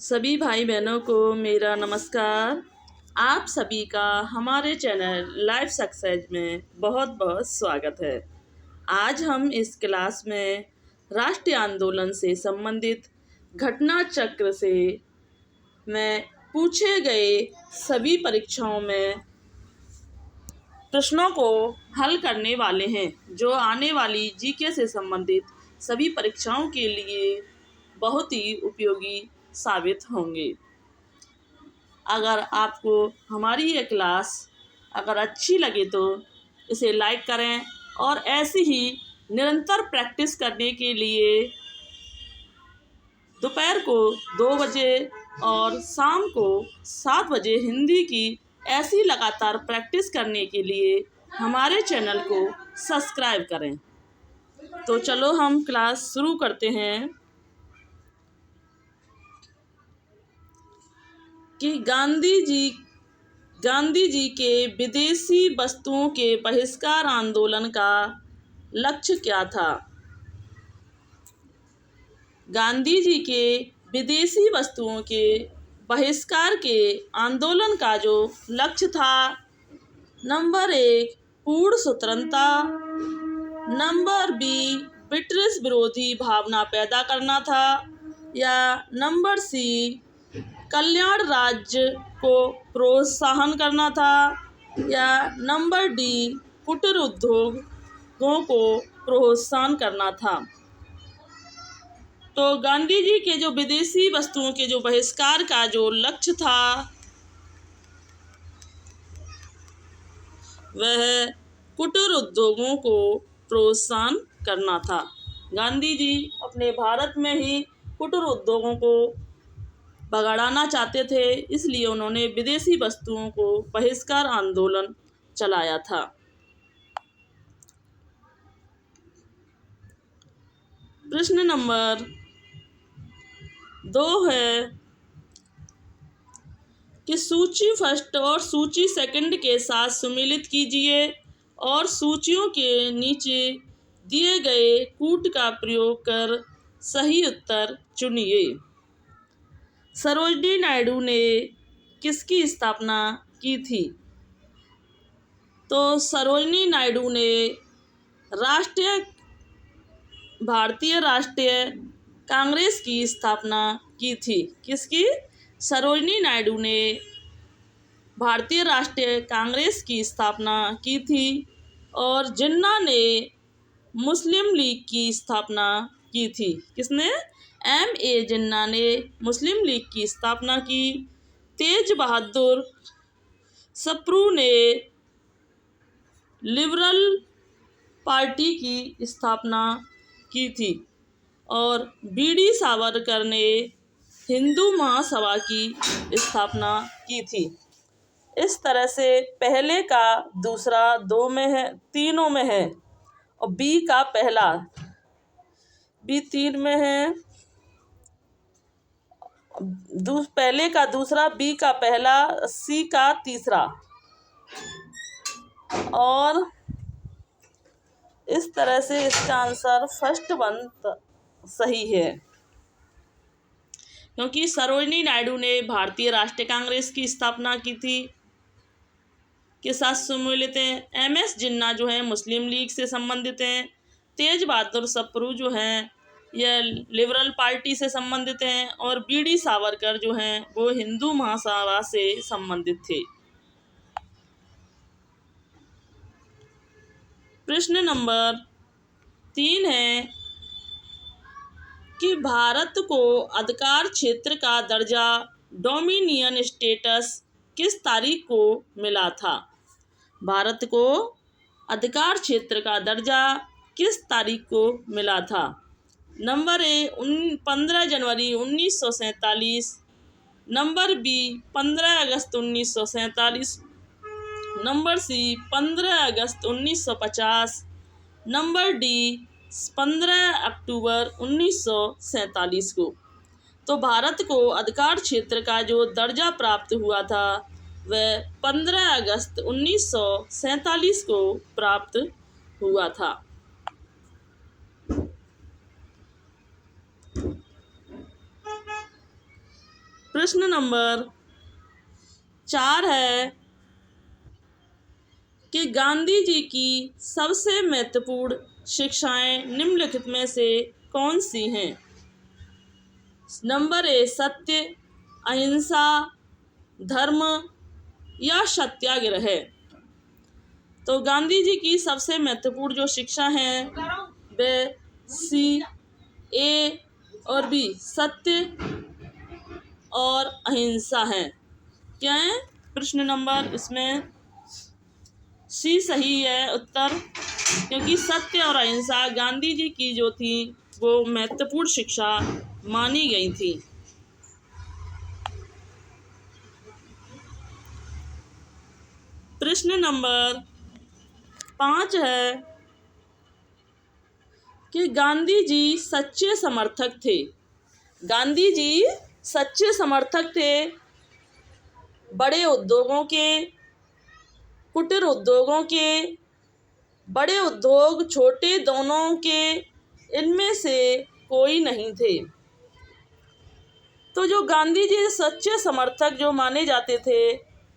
सभी भाई बहनों को मेरा नमस्कार। आप सभी का हमारे चैनल लाइफ सक्सेस में बहुत बहुत स्वागत है। आज हम इस क्लास में राष्ट्रीय आंदोलन से संबंधित घटना चक्र से में पूछे गए सभी परीक्षाओं में प्रश्नों को हल करने वाले हैं, जो आने वाली जीके से संबंधित सभी परीक्षाओं के लिए बहुत ही उपयोगी साबित होंगे। अगर आपको हमारी ये क्लास अगर अच्छी लगे तो इसे लाइक करें और ऐसी ही निरंतर प्रैक्टिस करने के लिए दोपहर को 2 बजे और शाम को 7 बजे हिंदी की ऐसी लगातार प्रैक्टिस करने के लिए हमारे चैनल को सब्सक्राइब करें। तो चलो हम क्लास शुरू करते हैं कि गांधी जी के विदेशी वस्तुओं के बहिष्कार आंदोलन का लक्ष्य क्या था। गांधी जी के विदेशी वस्तुओं के बहिष्कार के आंदोलन का जो लक्ष्य था, नंबर 1 पूर्ण स्वतंत्रता, नंबर बी ब्रिटिश विरोधी भावना पैदा करना था, या नंबर सी कल्याण राज्य को प्रोत्साहन करना था, या नंबर डी कुटीर उद्योगों को प्रोत्साहन करना था। तो गांधी जी के जो विदेशी वस्तुओं के जो बहिष्कार का जो लक्ष्य था वह कुटीर उद्योगों को प्रोत्साहन करना था। गांधी जी अपने भारत में ही कुटीर उद्योगों को भगाड़ना चाहते थे, इसलिए उन्होंने विदेशी वस्तुओं को बहिष्कार आंदोलन चलाया था। प्रश्न नंबर 2 है कि सूची फर्स्ट और सूची सेकंड के साथ सम्मिलित कीजिए और सूचियों के नीचे दिए गए कूट का प्रयोग कर सही उत्तर चुनिए। सरोजिनी नायडू ने किसकी स्थापना की थी। तो सरोजिनी नायडू ने भारतीय राष्ट्रीय कांग्रेस की स्थापना की थी। किसकी? सरोजिनी नायडू ने भारतीय राष्ट्रीय कांग्रेस की स्थापना की थी। और जिन्ना ने मुस्लिम लीग की स्थापना की थी। किसने? M.A. जिन्ना ने मुस्लिम लीग की स्थापना की। तेज बहादुर सप्रू ने लिबरल पार्टी की स्थापना की थी। और B.D. सावरकर ने हिंदू महासभा की स्थापना की थी। इस तरह से पहले का दूसरा 2 में है, तीनों में है, और बी का पहला बी 3 में है, पहले का दूसरा, बी का पहला, सी का तीसरा। और इस तरह से इसका आंसर फर्स्ट वन सही है, क्योंकि सरोजिनी नायडू ने भारतीय राष्ट्रीय कांग्रेस की स्थापना की थी के साथ सम्मिलित हैं। M.S. जिन्ना जो है मुस्लिम लीग से संबंधित हैं। तेज बहादुर सप्रू जो हैं यह लिबरल पार्टी से संबंधित हैं। और B.D. सावरकर जो हैं वो हिंदू महासभा से संबंधित थे। प्रश्न नंबर 3 है कि भारत को अधिकार क्षेत्र का दर्जा डोमिनियन स्टेटस किस तारीख को मिला था। भारत को अधिकार क्षेत्र का दर्जा किस तारीख को मिला था। नंबर ए 15 जनवरी 1947, नंबर बी 15 अगस्त 1947, नंबर सी 15 अगस्त 1950, नंबर डी 15 अक्टूबर 1947 को। तो भारत को अधिकार क्षेत्र का जो दर्जा प्राप्त हुआ था वह 15 अगस्त 1947 को प्राप्त हुआ था। प्रश्न नंबर 4 है कि गांधी जी की सबसे महत्वपूर्ण शिक्षाएं निम्नलिखित में से कौन सी हैं? नंबर ए सत्य, अहिंसा, धर्म या सत्याग्रह है। तो गांधी जी की सबसे महत्वपूर्ण जो शिक्षा है वह सी, ए और बी सत्य और अहिंसा है। क्या है प्रश्न नंबर इसमें सी सही है उत्तर, क्योंकि सत्य और अहिंसा गांधी जी की जो थी वो महत्वपूर्ण शिक्षा मानी गई थी। प्रश्न नंबर 5 है कि गांधी जी सच्चे समर्थक थे। गांधी जी सच्चे समर्थक थे बड़े उद्योगों के, कुटीर उद्योगों के, बड़े उद्योग छोटे दोनों के, इनमें से कोई नहीं थे। तो जो गांधी जी सच्चे समर्थक जो माने जाते थे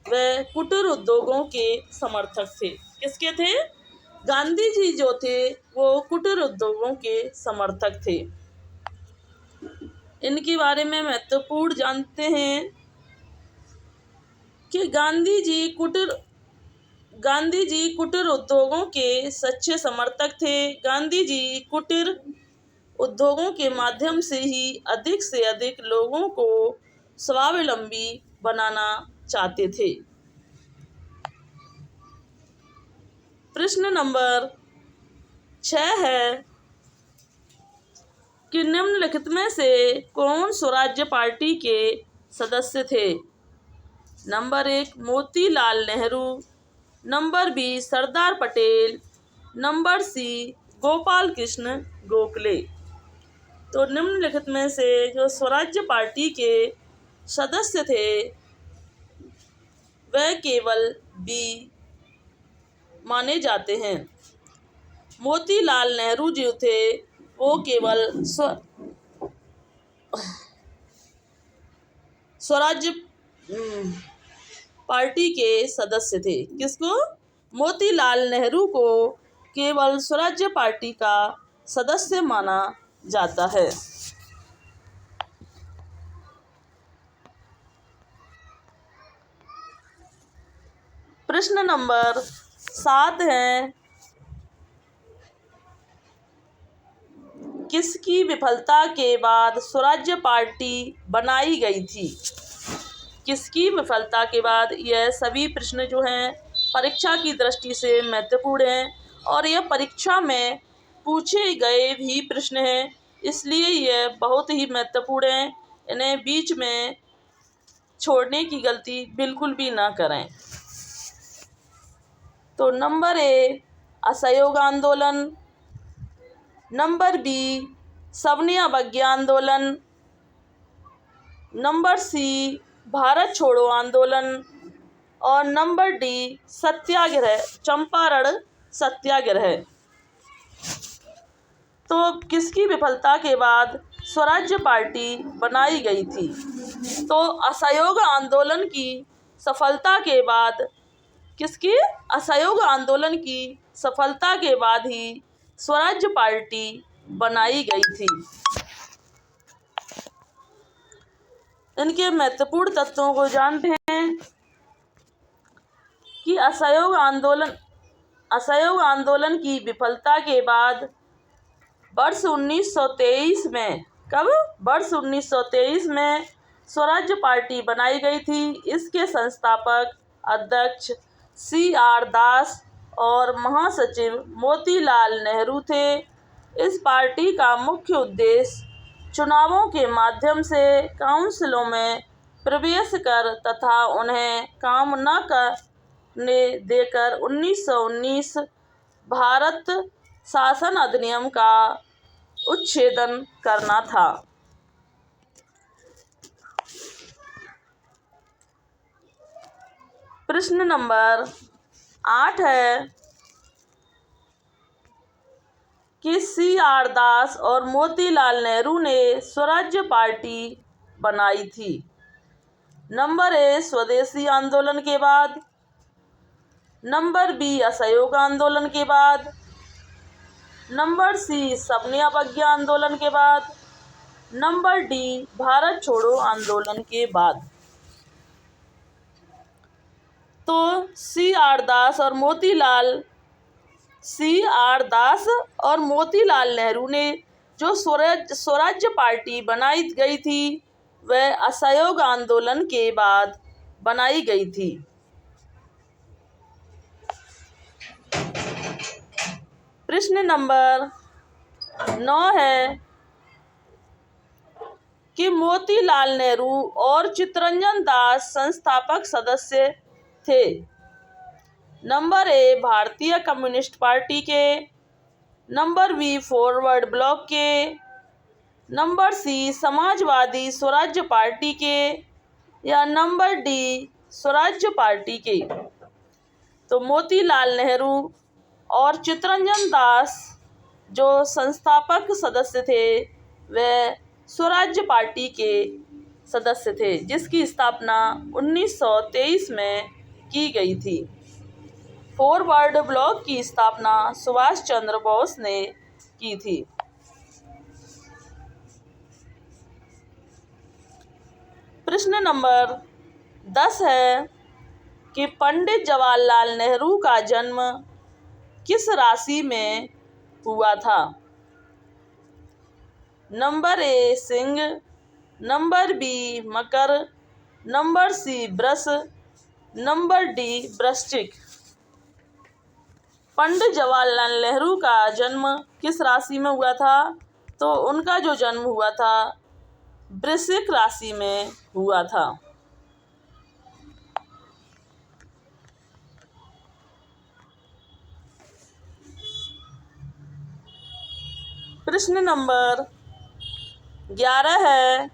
वह कुटीर उद्योगों के समर्थक थे। किसके थे? गांधी जी जो थे वो कुटीर उद्योगों के समर्थक थे। इनके बारे में महत्वपूर्ण जानते हैं कि गांधी जी कुटीर उद्योगों के सच्चे समर्थक थे। गांधी जी कुटीर उद्योगों के माध्यम से ही अधिक से अधिक लोगों को स्वावलंबी बनाना चाहते थे। प्रश्न नंबर 6 है कि निम्नलिखित में से कौन स्वराज्य पार्टी के सदस्य थे? Number 1 Motilal Nehru, number B Sardar Patel, number C Gopal Krishna Gokhale. तो निम्नलिखित में से जो स्वराज्य पार्टी के सदस्य थे वह केवल बी माने जाते हैं। मोतीलाल नेहरू जो थे वो केवल स्वराज्य पार्टी के सदस्य थे। किसको? मोतीलाल नेहरू को केवल स्वराज्य पार्टी का सदस्य माना जाता है। प्रश्न नंबर 7 है किसकी विफलता के बाद स्वराज्य पार्टी बनाई गई थी? किसकी विफलता के बाद? यह सभी प्रश्न जो हैं परीक्षा की दृष्टि से महत्वपूर्ण हैं और यह परीक्षा में पूछे गए भी प्रश्न हैं, इसलिए यह बहुत ही महत्वपूर्ण है। इन्हें बीच में छोड़ने की गलती बिल्कुल भी ना करें। तो नंबर ए असहयोग आंदोलन, नंबर बी सविनय अवज्ञा आंदोलन, नंबर सी भारत छोड़ो आंदोलन और नंबर डी सत्याग्रह, चंपारण सत्याग्रह। तो किसकी विफलता के बाद स्वराज्य पार्टी बनाई गई थी? तो असहयोग आंदोलन की सफलता के बाद, किसकी? असहयोग आंदोलन की सफलता के बाद ही स्वराज्य पार्टी बनाई गई थी। इनके महत्वपूर्ण तत्वों को जानते हैं कि असहयोग आंदोलन की विफलता के बाद वर्ष 1923 में, कब? वर्ष 1923 में स्वराज्य पार्टी बनाई गई थी। इसके संस्थापक अध्यक्ष CR दास और महासचिव मोतीलाल नेहरू थे। इस पार्टी का मुख्य उद्देश्य चुनावों के माध्यम से काउंसिलों में प्रवेश कर तथा उन्हें काम न करने देकर 1919 भारत शासन अधिनियम का उच्छेदन करना था। प्रश्न नंबर 8 है कि CR दास और मोतीलाल नेहरू ने स्वराज्य पार्टी बनाई थी। नंबर ए स्वदेशी आंदोलन के बाद, नंबर बी असहयोग आंदोलन के बाद, नंबर सी सबने अवज्ञा आंदोलन के बाद, नंबर डी भारत छोड़ो आंदोलन के बाद। तो सी आर दास और मोतीलाल नेहरू ने जो स्वराज्य पार्टी बनाई गई थी वह असहयोग आंदोलन के बाद बनाई गई थी। प्रश्न नंबर 9 है कि मोतीलाल नेहरू और चित्तरंजन दास संस्थापक सदस्य थे। नंबर ए भारतीय कम्युनिस्ट पार्टी के, नंबर बी फॉरवर्ड ब्लॉक के, नंबर सी समाजवादी स्वराज्य पार्टी के, या नंबर डी स्वराज्य पार्टी के। तो मोतीलाल नेहरू और चित्तरंजन दास जो संस्थापक सदस्य थे वह स्वराज्य पार्टी के सदस्य थे, जिसकी स्थापना 1923 में की गई थी। फॉरवर्ड ब्लॉक की स्थापना सुभाष चंद्र बोस ने की थी। प्रश्न नंबर 10 है कि पंडित जवाहरलाल नेहरू का जन्म किस राशि में हुआ था। नंबर ए सिंह, नंबर बी मकर, नंबर सी वृष, नंबर डी वृश्चिक। पंडित जवाहरलाल नेहरू का जन्म किस राशि में हुआ था? तो उनका जो जन्म हुआ था वृश्चिक राशि में हुआ था। प्रश्न नंबर 11 है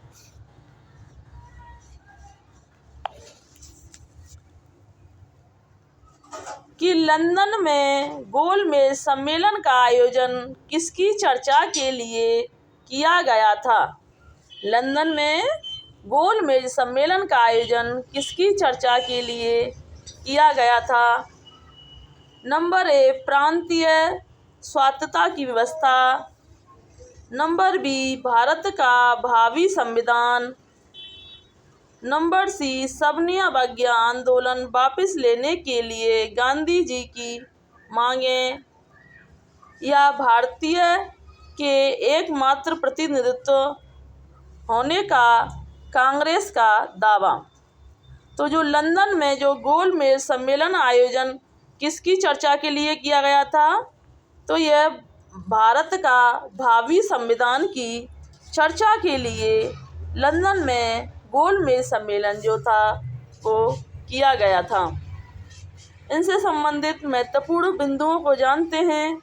कि लंदन में गोलमेज सम्मेलन का आयोजन किसकी चर्चा के लिए किया गया था। लंदन में गोलमेज सम्मेलन का आयोजन किसकी चर्चा के लिए किया गया था। नंबर ए प्रांतीय स्वायत्तता की व्यवस्था, नंबर बी भारत का भावी संविधान, नंबर सी सबने अवज्ञा आंदोलन वापस लेने के लिए गांधी जी की मांगें, या भारतीय के एकमात्र प्रतिनिधित्व होने का कांग्रेस का दावा। तो जो लंदन में जो गोलमेज सम्मेलन आयोजन किसकी चर्चा के लिए किया गया था, तो यह भारत का भावी संविधान की चर्चा के लिए लंदन में गोलमेज सम्मेलन जो था वो किया गया था। इनसे संबंधित महत्वपूर्ण बिंदुओं को जानते हैं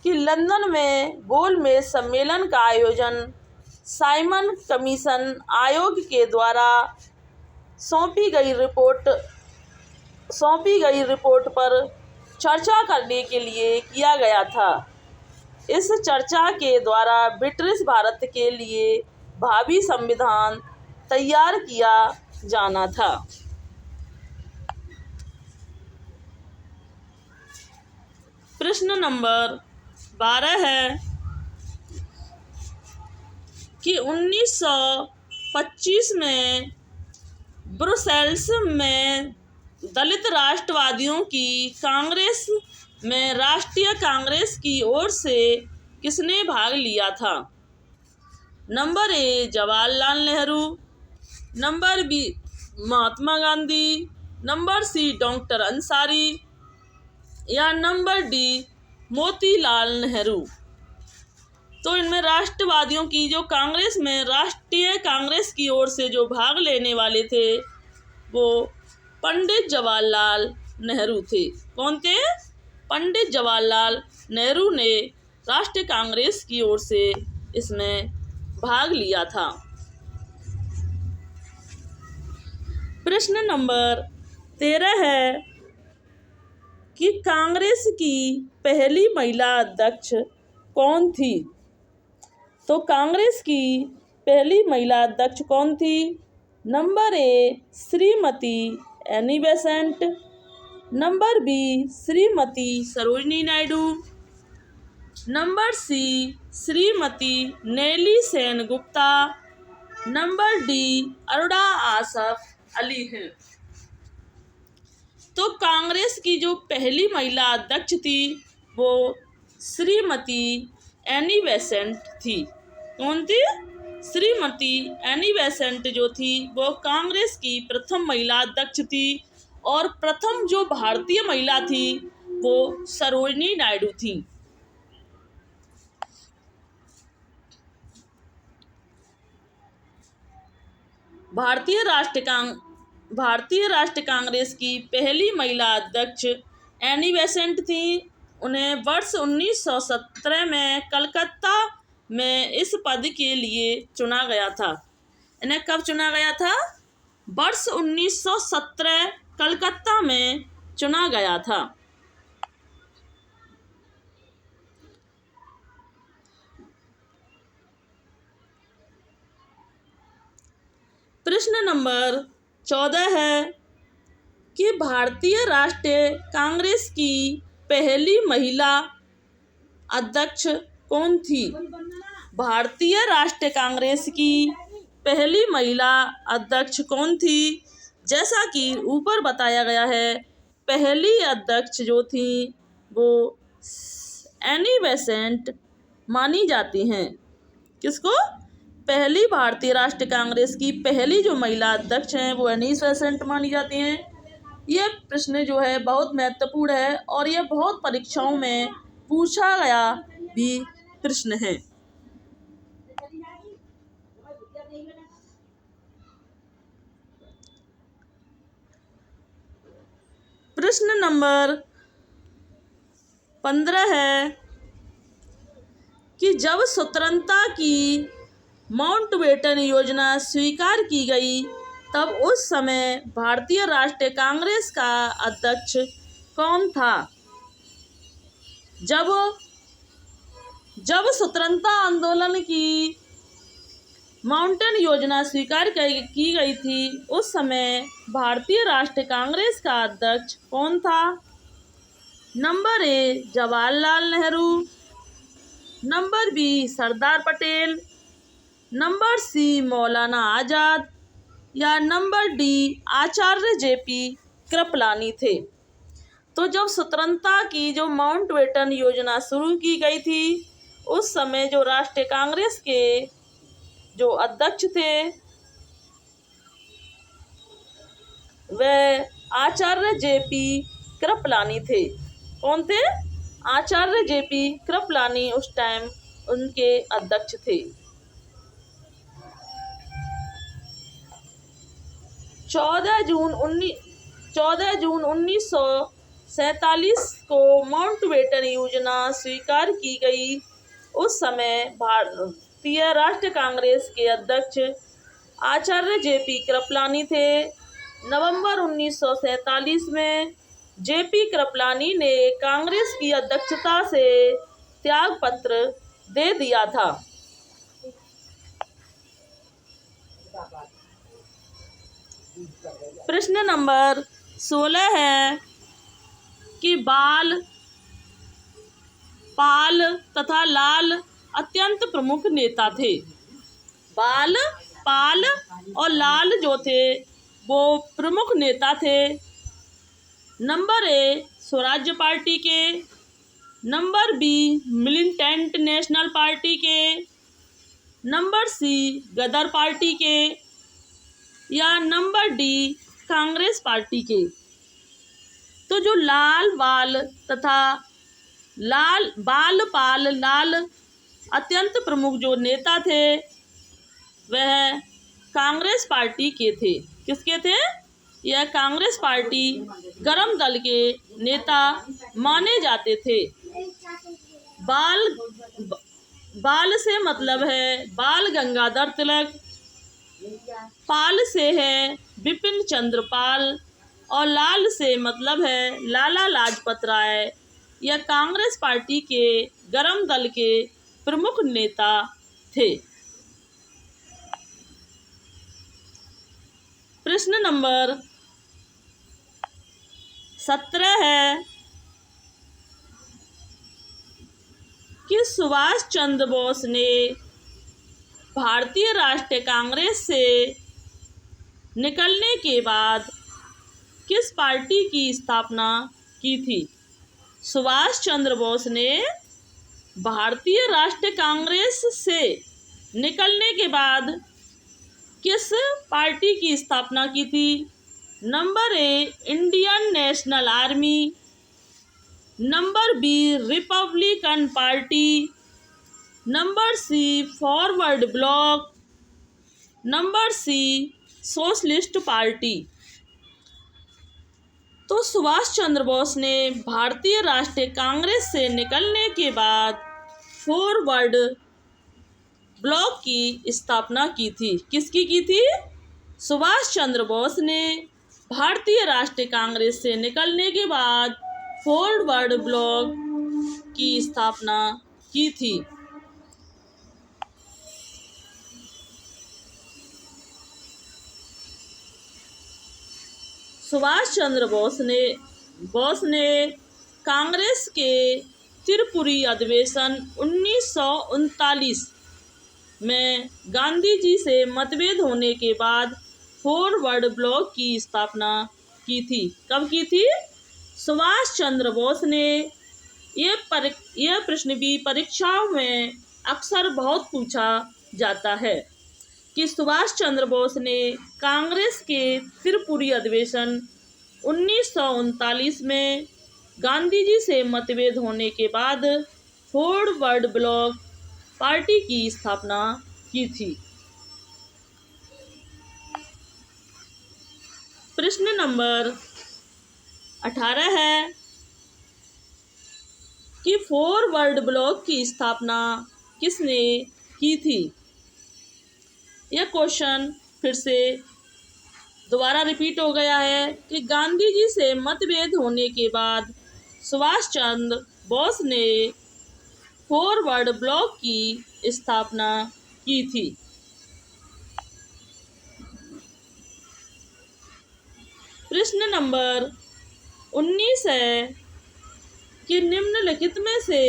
कि लंदन में गोलमेज सम्मेलन का आयोजन साइमन कमीशन आयोग के द्वारा सौंपी गई रिपोर्ट पर चर्चा करने के लिए किया गया था। इस चर्चा के द्वारा ब्रिटिश भारत के लिए भावी संविधान तैयार किया जाना था। प्रश्न नंबर 12 है कि 1925 में ब्रुसेल्स में दलित राष्ट्रवादियों की कांग्रेस में राष्ट्रीय कांग्रेस की ओर से किसने भाग लिया था। Number A Jawaharlal Nehru, number B Mahatma Gandhi, number C doctor Ansari, या नंबर डी मोतीलाल नेहरू। तो इनमें राष्ट्रवादियों की जो कांग्रेस में राष्ट्रीय कांग्रेस की ओर से जो भाग लेने वाले थे वो पंडित जवाहरलाल नेहरू थे। कौन थे? पंडित जवाहरलाल नेहरू ने राष्ट्रीय कांग्रेस की ओर से इसमें भाग लिया था। प्रश्न नंबर 13 है कि कांग्रेस की पहली महिला अध्यक्ष कौन थी। तो कांग्रेस की पहली महिला अध्यक्ष कौन थी? Number A Shrimati Annie Besant, number B Shrimati Sarojini Naidu, number C Shrimati Nellie Sen Gupta, number D Aruna Asaf Ali है। तो कांग्रेस की जो पहली महिला अध्यक्ष थी वो श्रीमती एनी बेसेंट थी। कौन थी? श्रीमती एनी बेसेंट जो थी वो कांग्रेस की प्रथम महिला अध्यक्ष थी, और प्रथम जो भारतीय महिला थी वो सरोजिनी नायडू थी। भारतीय राष्ट्र कांग्रेस की पहली महिला अध्यक्ष एनी बेसेंट थी। उन्हें वर्ष 1917 में कलकत्ता में इस पद के लिए चुना गया था। इन्हें कब चुना गया था? वर्ष 1917 कलकत्ता में चुना गया था। प्रश्न नंबर 14 है कि भारतीय राष्ट्रीय कांग्रेस की पहली महिला अध्यक्ष कौन थी? भारतीय राष्ट्रीय कांग्रेस की पहली महिला अध्यक्ष कौन थी? जैसा कि ऊपर बताया गया है, पहली अध्यक्ष जो थी वो एनी बेसेंट मानी जाती हैं। किसको? पहली भारतीय राष्ट्रीय कांग्रेस की पहली जो महिला अध्यक्ष हैं वो एनी बेसेंट मानी जाती हैं। ये प्रश्न जो है बहुत महत्वपूर्ण है और ये बहुत परीक्षाओं में पूछा गया भी प्रश्न है। प्रश्न नंबर 15 है कि जब स्वतंत्रता की माउंटबेटन योजना स्वीकार की गई तब उस समय भारतीय राष्ट्रीय कांग्रेस का अध्यक्ष कौन था? जब स्वतंत्रता आंदोलन की माउंटेन योजना स्वीकार की गई थी उस समय भारतीय राष्ट्रीय कांग्रेस का अध्यक्ष कौन था? Number A Jawaharlal Nehru, number B Sardar Patel, number C Maulana Azad या number D Acharya JP Kripalani थे। तो जब स्वतंत्रता की जो माउंटबेटन योजना शुरू की गई थी उस समय जो राष्ट्रीय कांग्रेस के जो अध्यक्ष थे वह आचार्य जेपी कृपलानी थे। कौन थे? आचार्य जेपी कृपलानी उस टाइम उनके अध्यक्ष थे। 14 जून 1947 को माउंटबेटन योजना स्वीकार की गई। उस समय भारतीय राष्ट्रीय कांग्रेस के अध्यक्ष आचार्य जेपी कृपलानी थे। नवंबर 1947 में जेपी कृपलानी ने कांग्रेस की अध्यक्षता से त्यागपत्र दे दिया था। प्रश्न नंबर 16 है कि बाल, पाल तथा लाल अत्यंत प्रमुख नेता थे। बाल, पाल और लाल जो थे वो प्रमुख नेता थे। नंबर ए स्वराज्य पार्टी के, number B Militant National Party के, नंबर सी गदर पार्टी के या नंबर डी कांग्रेस पार्टी के। तो जो लाल बाल तथा बाल पाल लाल अत्यंत प्रमुख जो नेता थे वह कांग्रेस पार्टी के थे। किसके थे? यह कांग्रेस पार्टी गरम दल के नेता माने जाते थे। बाल से मतलब है बाल गंगाधर तिलक, पाल से है बिपिन चंद्र पाल और लाल से मतलब है लाला लाजपत राय। यह कांग्रेस पार्टी के गरम दल के प्रमुख नेता थे। प्रश्न नंबर 17 है कि सुभाष चंद्र बोस ने भारतीय राष्ट्रीय कांग्रेस से निकलने के बाद किस पार्टी की स्थापना की थी? सुभाष चंद्र बोस ने भारतीय राष्ट्रीय कांग्रेस से निकलने के बाद किस पार्टी की स्थापना की थी? Number A Indian National Army, number B Republican Party, number C Forward Bloc, number C Socialist Party. तो सुभाष चंद्र बोस ने भारतीय राष्ट्रीय कांग्रेस से निकलने के बाद फॉरवर्ड ब्लॉक की स्थापना की थी। किसकी की थी? सुभाष चंद्र बोस ने भारतीय राष्ट्रीय कांग्रेस से निकलने के बाद फॉरवर्ड ब्लॉक की स्थापना की थी। सुभाष चंद्र बोस ने कांग्रेस के त्रिपुरी अधिवेशन 1939 में गांधी जी से मतभेद होने के बाद फॉरवर्ड ब्लॉक की स्थापना की थी। कब की थी? सुभाष चंद्र बोस ने यह प्रश्न भी परीक्षाओं में अक्सर बहुत पूछा जाता है कि सुभाष चंद्र बोस ने कांग्रेस के त्रिपुरी अधिवेशन 1939 में गांधी जी से मतभेद होने के बाद फॉरवर्ड ब्लॉक पार्टी की स्थापना की थी। प्रश्न नंबर 18 है कि फॉरवर्ड ब्लॉक की स्थापना किसने की थी? यह क्वेश्चन फिर से दोबारा रिपीट हो गया है कि गांधी जी से मतभेद होने के बाद सुभाष चंद्र बोस ने फॉरवर्ड ब्लॉक की स्थापना की थी। प्रश्न नंबर 19 है कि निम्नलिखित में से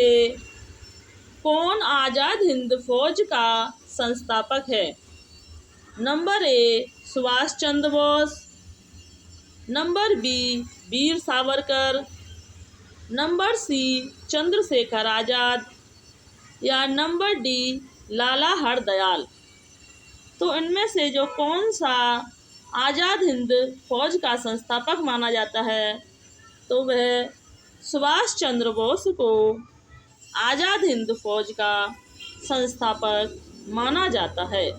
कौन आज़ाद हिंद फौज का संस्थापक है? Number A Subhash Chandra Bose, number B Veer Savarkar, number C Chandrashekhar Azad या नंबर डी लाला हरदयाल। तो इनमें से जो कौन सा आज़ाद हिंद फौज का संस्थापक माना जाता है तो वह सुभाष चंद्र बोस को आज़ाद हिंद फौज का संस्थापक माना जाता है।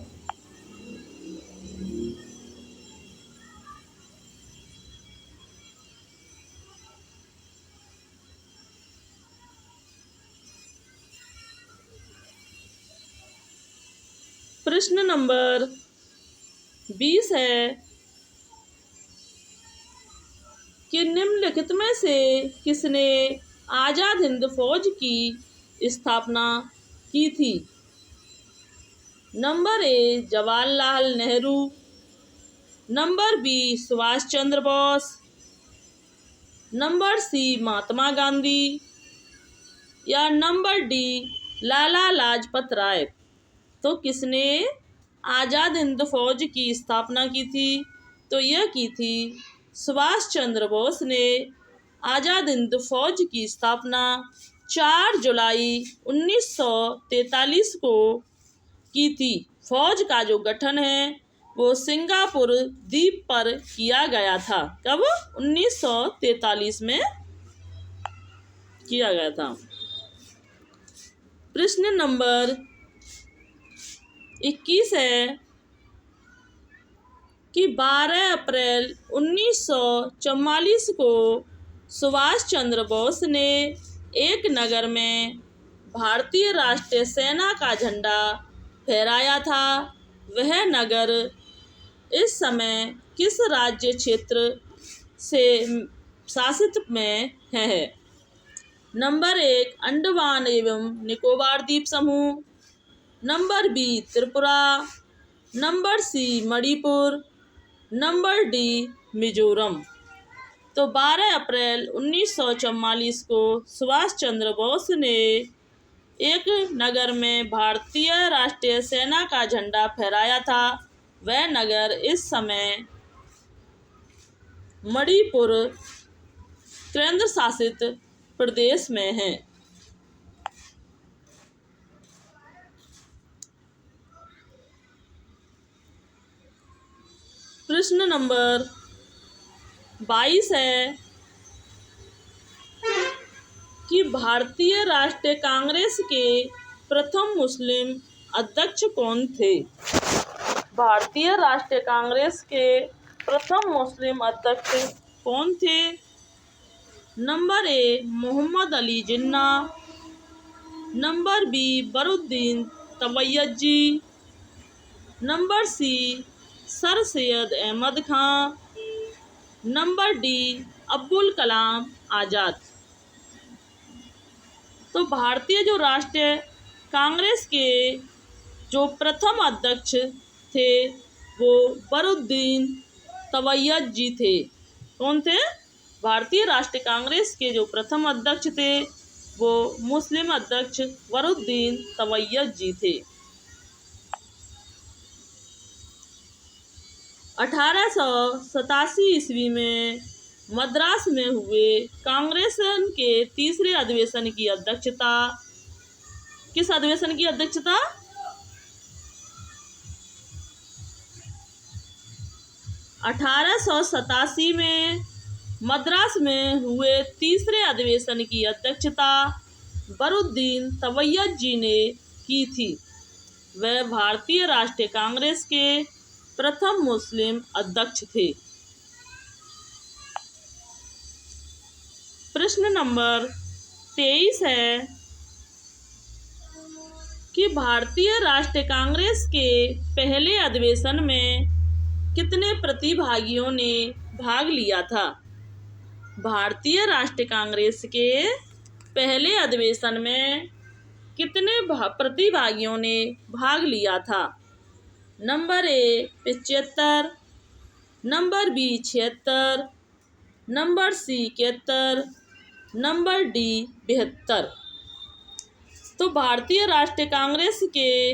प्रश्न नंबर 20 है कि निम्नलिखित में से किसने आज़ाद हिंद फौज की स्थापना की थी? Number A Jawaharlal Nehru, number B Subhash Chandra Bose, number C Mahatma Gandhi या नंबर डी लाला लाजपत राय। तो किसने आज़ाद हिंद फौज की स्थापना की थी? तो यह की थी सुभाष चंद्र बोस ने आज़ाद हिंद फौज की स्थापना 4 जुलाई 1943 को की थी। फौज का जो गठन है वो सिंगापुर द्वीप पर किया गया था। कब? 1943 में किया गया था। प्रश्न नंबर 21 है कि 12 अप्रैल 1944 को सुभाष चंद्र बोस ने एक नगर में भारतीय राष्ट्रीय सेना का झंडा फहराया था। वह नगर इस समय किस राज्य क्षेत्र से शासित में है? नंबर 1 अंडमान एवं निकोबार द्वीप समूह, number B Tripura, number C Manipur, number D Mizoram. तो 12 अप्रैल 1944 को सुभाष चंद्र बोस ने एक नगर में भारतीय राष्ट्रीय सेना का झंडा फहराया था। वह नगर इस समय मणिपुर केंद्र शासित प्रदेश में है। प्रश्न नंबर 22 है कि भारतीय राष्ट्रीय कांग्रेस के प्रथम मुस्लिम अध्यक्ष कौन थे। भारतीय राष्ट्रीय कांग्रेस के प्रथम मुस्लिम अध्यक्ष कौन थे। Number A Muhammad Ali Jinnah, number B Badruddin Tyabji, number C sir Syed Ahmad Khan, number D Abdul Kalam Azad. तो भारतीय जो राष्ट्रीय कांग्रेस के जो प्रथम अध्यक्ष थे वो बरुद्दीन तवैयज जी थे। कौन थे। भारतीय राष्ट्रीय कांग्रेस के जो प्रथम अध्यक्ष थे वो मुस्लिम अध्यक्ष बरुद्दीन तवैयज जी थे। 1887 ईस्वी में मद्रास में हुए कांग्रेस के तीसरे अधिवेशन की अध्यक्षता किस अधिवेशन की अध्यक्षता 1887 में मद्रास में हुए तीसरे अधिवेशन की अध्यक्षता बरुद्दीन तवैयज जी ने की थी। वह भारतीय राष्ट्रीय कांग्रेस के प्रथम मुस्लिम अध्यक्ष थे। प्रश्न नंबर 23 है कि भारतीय राष्ट्रीय कांग्रेस के पहले अधिवेशन में कितने प्रतिभागियों ने भाग लिया था। भारतीय राष्ट्रीय कांग्रेस के पहले अधिवेशन में कितने प्रतिभागियों ने भाग लिया था। Number A 75, number B 76, number C 71, number D 72। तो भारतीय राष्ट्रीय कांग्रेस के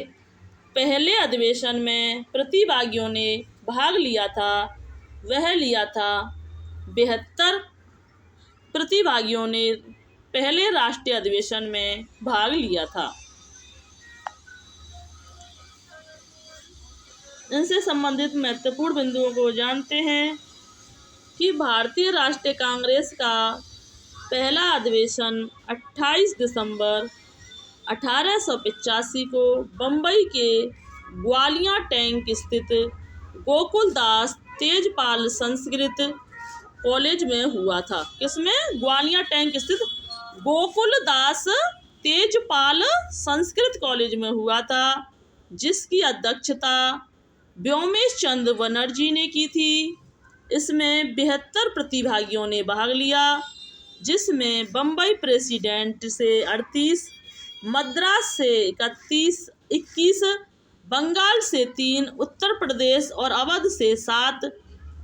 पहले अधिवेशन में प्रतिभागियों ने भाग लिया था। वह लिया था 72 प्रतिभागियों ने पहले राष्ट्रीय अधिवेशन में भाग लिया था। इनसे संबंधित महत्वपूर्ण बिंदुओं को जानते हैं कि भारतीय राष्ट्रीय कांग्रेस का पहला अधिवेशन 28 दिसंबर 1885 को बम्बई के ग्वालियर टैंक स्थित गोकुलदास तेजपाल संस्कृत कॉलेज में हुआ था। किसमें। ग्वालियर टैंक स्थित गोकुलदास तेजपाल संस्कृत कॉलेज में हुआ था, जिसकी अध्यक्षता व्योमेश चंद्र बनर्जी ने की थी। इसमें 72 प्रतिभागियों ने भाग लिया, जिसमें बम्बई प्रेसिडेंट से 38, मद्रास से 21, बंगाल से 3, उत्तर प्रदेश और अवध से 7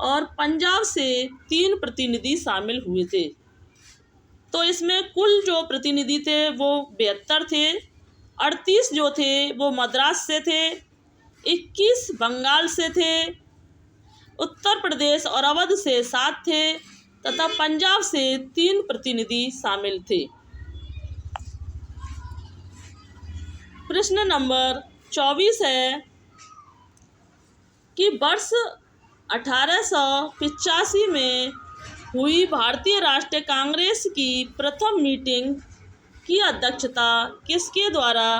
और पंजाब से 3 प्रतिनिधि शामिल हुए थे। तो इसमें कुल जो प्रतिनिधि थे वो 72 थे। 38 जो थे वो मद्रास से थे, 21 बंगाल से थे, उत्तर प्रदेश और अवध से 7 थे तथा पंजाब से 3 प्रतिनिधि शामिल थे। प्रश्न नंबर 24 है कि वर्ष 1885 में हुई भारतीय राष्ट्रीय कांग्रेस की प्रथम मीटिंग की अध्यक्षता किसके द्वारा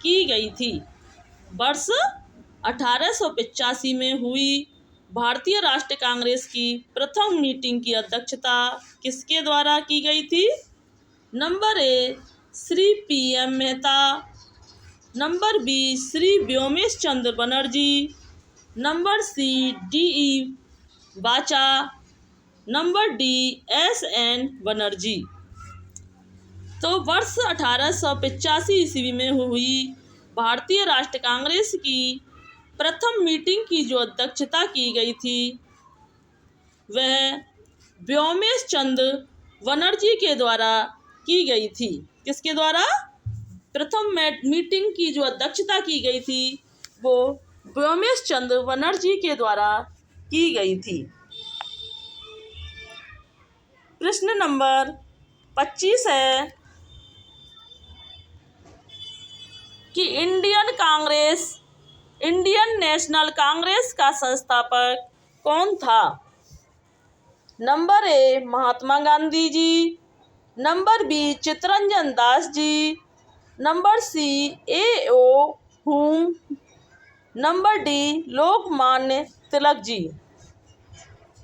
की गई थी। वर्ष 1885 में हुई भारतीय राष्ट्रीय कांग्रेस की प्रथम मीटिंग की अध्यक्षता किसके द्वारा की गई थी। Number A Shri PM Mehta, number B Shri Womesh Chandra Banerjee, number C DE Wacha, number D SN Banerjee. तो वर्ष 1885 ईस्वी में हुई भारतीय राष्ट्रीय कांग्रेस की प्रथम मीटिंग की जो अध्यक्षता की गई थी वह व्योमेश चंद्र बनर्जी के द्वारा की गई थी। किसके द्वारा? प्रथम मीटिंग की जो अध्यक्षता की गई थी वो व्योमेश चंद्र बनर्जी के द्वारा की गई थी। प्रश्न नंबर 25 है कि इंडियन नेशनल कांग्रेस का संस्थापक कौन था? Number A Mahatma Gandhi ji, number B Chittaranjan Das ji, number C A.O. Hume, number D Lokmanya Tilak ji.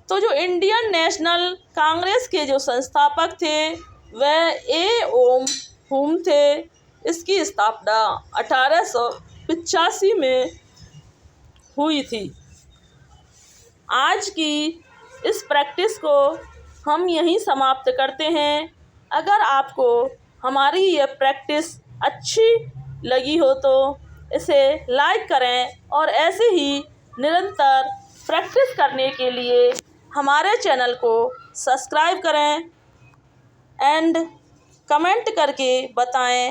तो जो इंडियन नेशनल कांग्रेस के जो संस्थापक थे वह A.O. हुम थे। इसकी स्थापना 1885 में हुई थी। आज की इस प्रैक्टिस को हम यहीं समाप्त करते हैं। अगर आपको हमारी ये प्रैक्टिस अच्छी लगी हो तो इसे लाइक करें और ऐसे ही निरंतर प्रैक्टिस करने के लिए हमारे चैनल को सब्सक्राइब करें एंड कमेंट करके बताएं